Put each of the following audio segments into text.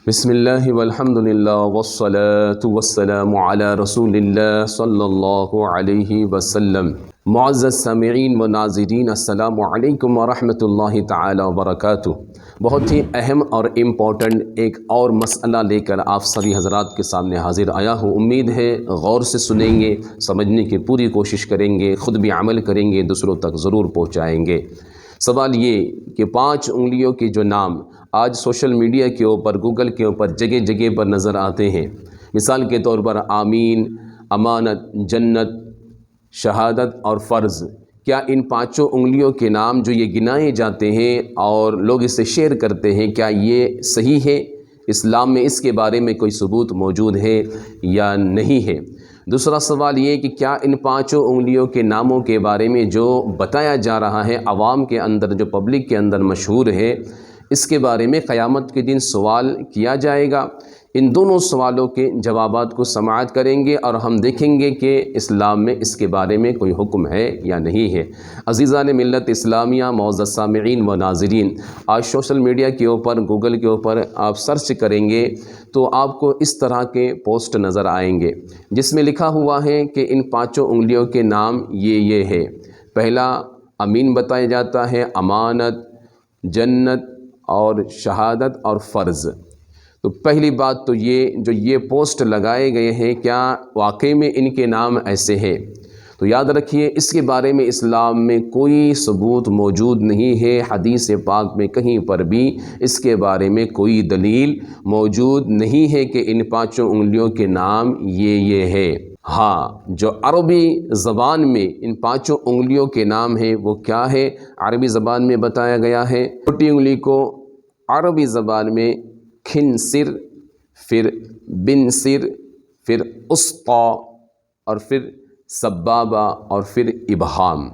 بسم اللہ والحمد للہ والصلاة والسلام علی رسول اللہ صلی اللہ علیہ وسلم۔ معزز سامعین و ناظرین، السلام علیکم ورحمۃ اللہ تعالی وبرکاتہ۔ بہت ہی اہم اور امپورٹنٹ ایک اور مسئلہ لے کر آپ سبھی حضرات کے سامنے حاضر آیا ہوں۔ امید ہے غور سے سنیں گے، سمجھنے کی پوری کوشش کریں گے، خود بھی عمل کریں گے، دوسروں تک ضرور پہنچائیں گے۔ سوال یہ کہ 5 انگلیوں کے جو نام آج سوشل میڈیا کے اوپر، گوگل کے اوپر جگہ جگہ پر نظر آتے ہیں، مثال کے طور پر آمین، امانت، جنت، شہادت اور فرض، کیا ان 5 انگلیوں کے نام جو یہ گنائے جاتے ہیں اور لوگ اسے شیئر کرتے ہیں، کیا یہ صحیح ہے؟ اسلام میں اس کے بارے میں کوئی ثبوت موجود ہے یا نہیں ہے؟ دوسرا سوال یہ کہ کیا ان 5 انگلیوں کے ناموں کے بارے میں جو بتایا جا رہا ہے عوام کے اندر، جو پبلک کے اندر مشہور ہے، اس کے بارے میں قیامت کے دن سوال کیا جائے گا؟ ان دونوں سوالوں کے جوابات کو سماعت کریں گے اور ہم دیکھیں گے کہ اسلام میں اس کے بارے میں کوئی حکم ہے یا نہیں ہے۔ عزیزان ملت اسلامیہ، معزز سامعین و ناظرین، آج سوشل میڈیا کے اوپر، گوگل کے اوپر آپ سرچ کریں گے تو آپ کو اس طرح کے پوسٹ نظر آئیں گے جس میں لکھا ہوا ہے کہ ان 5 انگلیوں کے نام یہ ہے۔ پہلا امین بتایا جاتا ہے، امانت، جنت اور شہادت اور فرض۔ تو پہلی بات تو یہ پوسٹ لگائے گئے ہیں، کیا واقعی میں ان کے نام ایسے ہیں؟ تو یاد رکھیے، اس کے بارے میں اسلام میں کوئی ثبوت موجود نہیں ہے، حدیث پاک میں کہیں پر بھی اس کے بارے میں کوئی دلیل موجود نہیں ہے کہ ان 5 انگلیوں کے نام یہ ہے۔ ہاں، جو عربی زبان میں ان 5 انگلیوں کے نام ہیں وہ کیا ہے؟ عربی زبان میں بتایا گیا ہے، چھوٹی انگلی کو عربی زبان میں خنصر، پھر بنصر، پھر اسطی اور پھر سبابہ اور پھر ابہام۔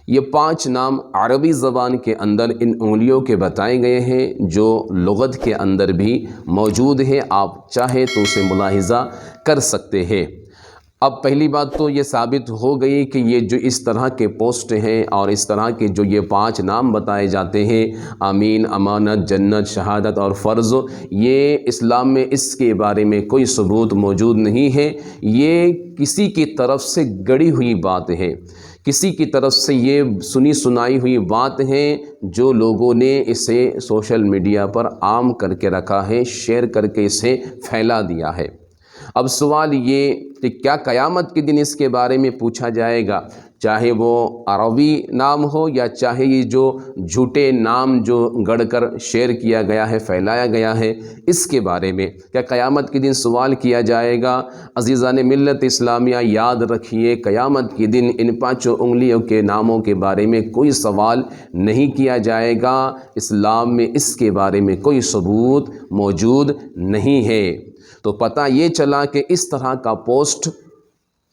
یہ 5 نام عربی زبان کے اندر ان انگلیوں کے بتائے گئے ہیں جو لغت کے اندر بھی موجود ہے، آپ چاہے تو اسے ملاحظہ کر سکتے ہیں۔ اب پہلی بات تو یہ ثابت ہو گئی کہ یہ جو اس طرح کے پوسٹ ہیں اور اس طرح کے جو یہ 5 نام بتائے جاتے ہیں، آمین، امانت، جنت، شہادت اور فرض، یہ اسلام میں اس کے بارے میں کوئی ثبوت موجود نہیں ہے۔ یہ کسی کی طرف سے گڑی ہوئی بات ہے، کسی کی طرف سے یہ سنی سنائی ہوئی بات ہے جو لوگوں نے اسے سوشل میڈیا پر عام کر کے رکھا ہے، شیئر کر کے اسے پھیلا دیا ہے۔ اب سوال یہ کہ کیا قیامت کے دن اس کے بارے میں پوچھا جائے گا، چاہے وہ عربی نام ہو یا چاہے یہ جو جھوٹے نام جو گڑھ کر شیئر کیا گیا ہے، پھیلایا گیا ہے، اس کے بارے میں کیا قیامت کے دن سوال کیا جائے گا؟ عزیزان ملت اسلامیہ، یاد رکھیے، قیامت کے دن ان 5 انگلیوں کے ناموں کے بارے میں کوئی سوال نہیں کیا جائے گا۔ اسلام میں اس کے بارے میں کوئی ثبوت موجود نہیں ہے۔ تو پتہ یہ چلا کہ اس طرح کا پوسٹ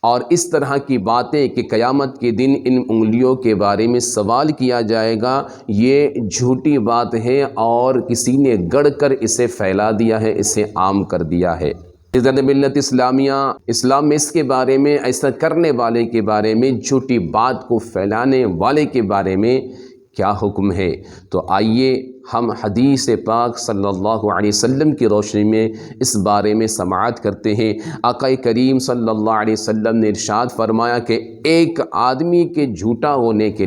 اور اس طرح کی باتیں کہ قیامت کے دن ان انگلیوں کے بارے میں سوال کیا جائے گا، یہ جھوٹی بات ہے اور کسی نے گڑھ کر اسے پھیلا دیا ہے، اسے عام کر دیا ہے۔ عزیزان ملت اسلامیہ، اسلام میں اس کے بارے میں، ایسا کرنے والے کے بارے میں، جھوٹی بات کو پھیلانے والے کے بارے میں کیا حکم ہے؟ تو آئیے ہم حدیث پاک صلی اللہ علیہ وسلم کی روشنی میں اس بارے میں سماعت کرتے ہیں۔ آقا کریم صلی اللہ علیہ وسلم نے ارشاد فرمایا کہ ایک آدمی کے جھوٹا ہونے کے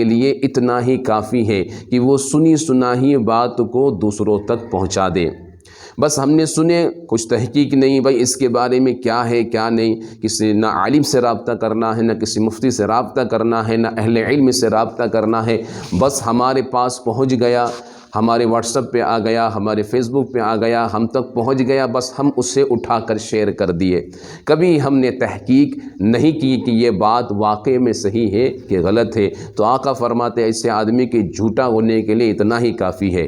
لیے اتنا ہی کافی ہے کہ وہ سنی سنائی بات کو دوسروں تک پہنچا دے۔ بس ہم نے سنے، کچھ تحقیق نہیں، بھائی اس کے بارے میں کیا ہے کیا نہیں، کسی نہ عالم سے رابطہ کرنا ہے، نہ کسی مفتی سے رابطہ کرنا ہے، نہ اہل علم سے رابطہ کرنا ہے، بس ہمارے پاس پہنچ گیا، ہمارے واٹس ایپ پہ آ گیا، ہمارے فیس بک پہ آ گیا، ہم تک پہنچ گیا، بس ہم اسے اٹھا کر شیئر کر دیے۔ کبھی ہم نے تحقیق نہیں کی کہ یہ بات واقع میں صحیح ہے کہ غلط ہے۔ تو آقا فرماتے ایسے آدمی کے جھوٹا ہونے کے لیے اتنا ہی کافی ہے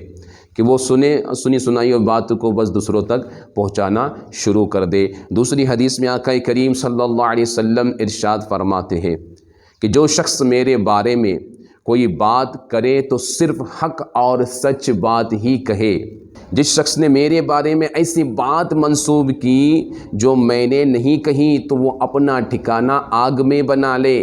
کہ وہ سنی سنائی اور بات کو بس دوسروں تک پہنچانا شروع کر دے۔ دوسری حدیث میں آقا کریم صلی اللہ علیہ وسلم ارشاد فرماتے ہیں کہ جو شخص میرے بارے میں کوئی بات کرے تو صرف حق اور سچ بات ہی کہے۔ جس شخص نے میرے بارے میں ایسی بات منسوب کی جو میں نے نہیں کہی تو وہ اپنا ٹھکانہ آگ میں بنا لے۔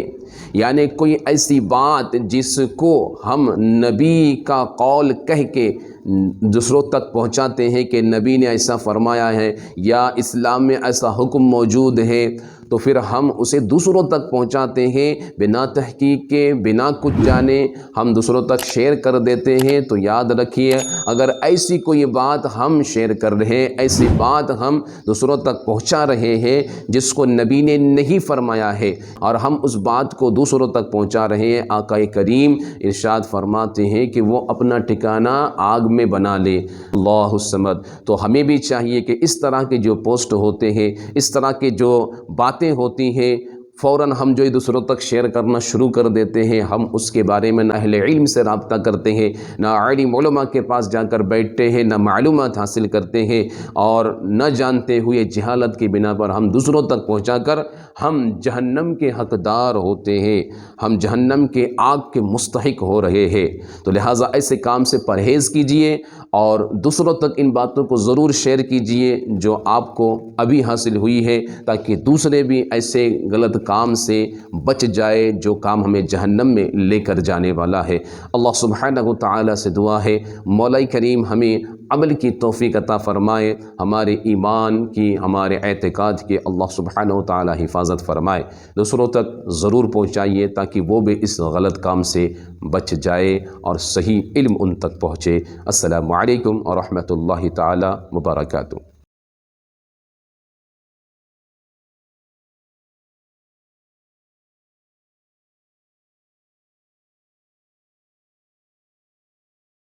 یعنی کوئی ایسی بات جس کو ہم نبی کا قول کہہ کے دوسروں تک پہنچاتے ہیں کہ نبی نے ایسا فرمایا ہے یا اسلام میں ایسا حکم موجود ہے، تو پھر ہم اسے دوسروں تک پہنچاتے ہیں بنا تحقیق کے، بنا کچھ جانے ہم دوسروں تک شیئر کر دیتے ہیں۔ تو یاد رکھیے، اگر ایسی کوئی بات ہم شیئر کر رہے ہیں، ایسی بات ہم دوسروں تک پہنچا رہے ہیں جس کو نبی نے نہیں فرمایا ہے اور ہم اس بات کو دوسروں تک پہنچا رہے ہیں، آقا کریم ارشاد فرماتے ہیں کہ وہ اپنا ٹھکانہ آگ میں بنا لے۔ اللہ الصمد۔ تو ہمیں بھی چاہیے کہ اس طرح کے جو پوسٹ ہوتے ہیں، اس طرح کے جو باتیں ہوتی ہیں، فوراً ہم جو دوسروں تک شیئر کرنا شروع کر دیتے ہیں، ہم اس کے بارے میں نہ اہل علم سے رابطہ کرتے ہیں، نہ عالم علماء کے پاس جا کر بیٹھتے ہیں، نہ معلومات حاصل کرتے ہیں، اور نہ جانتے ہوئے جہالت کی بنا پر ہم دوسروں تک پہنچا کر ہم جہنم کے حقدار ہوتے ہیں، ہم جہنم کے آگ کے مستحق ہو رہے ہیں۔ تو لہٰذا ایسے کام سے پرہیز کیجئے اور دوسروں تک ان باتوں کو ضرور شیئر کیجئے جو آپ کو ابھی حاصل ہوئی ہے، تاکہ دوسرے بھی ایسے غلط کام سے بچ جائے جو کام ہمیں جہنم میں لے کر جانے والا ہے۔ اللہ سبحانہ و تعالیٰ سے دعا ہے مولا کریم ہمیں عمل کی توفیق عطا فرمائے، ہمارے ایمان کی، ہمارے اعتقاد کی اللہ سبحانہ و تعالیٰ حفاظت فرمائے۔ دوسروں تک ضرور پہنچائیے تاکہ وہ بھی اس غلط کام سے بچ جائے اور صحیح علم ان تک پہنچے۔ السلام علیکم ورحمۃ اللہ تعالیٰ وبرکاتہ۔